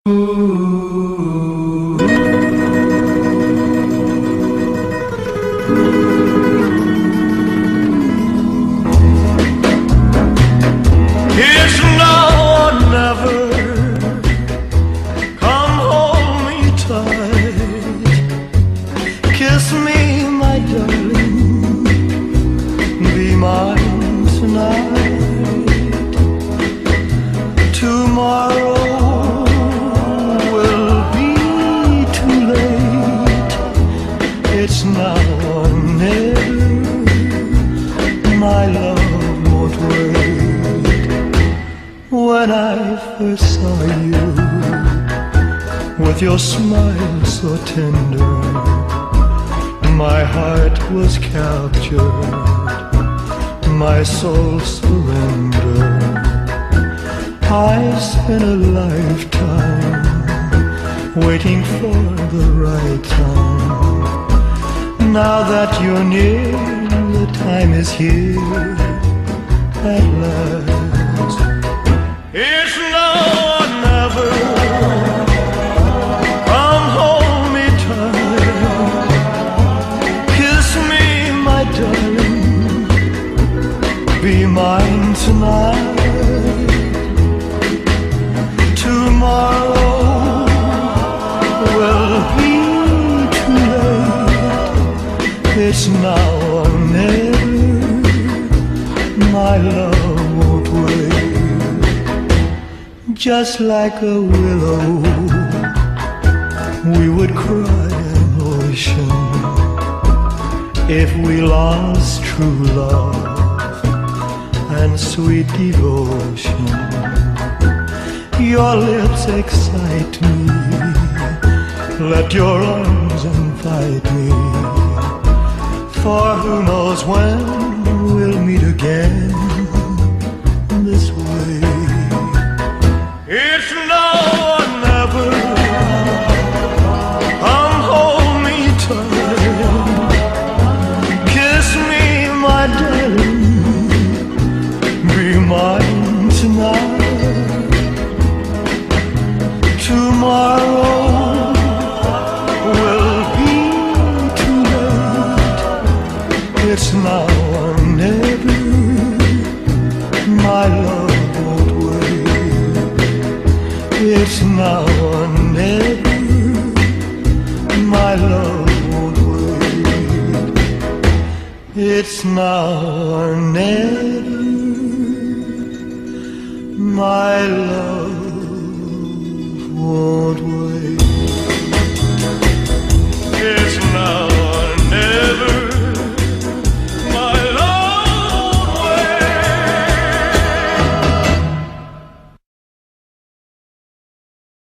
It's now or never. Come hold me tight. Kiss me, my darling. Be mine tonight. Tomorrow will be too late. It's now or never. My love won't wait. When I first saw you, with your smile so tender, my heart was captured, my soul surrendered. I spent a lifetime waiting for the right time. Now that you're near, the time is here at last. It's now or never. Come hold me tight. Kiss me, my darling. Be mine tonight. Tomorrow will be too late. It's now or never. My love won't wait. Just like a willow, we would cry an ocean if we lost true love and sweet devotion. Your lips excite me, let your arms invite me, for who knows when we'll meet again this way. It's now or never. Come hold me tight. Kiss me, my darling. Be mine tonight. Tomorrow will be too late. It's now or never. My love won't wait. It's now or never. My love won't wait. It's now or never. My love won't wait.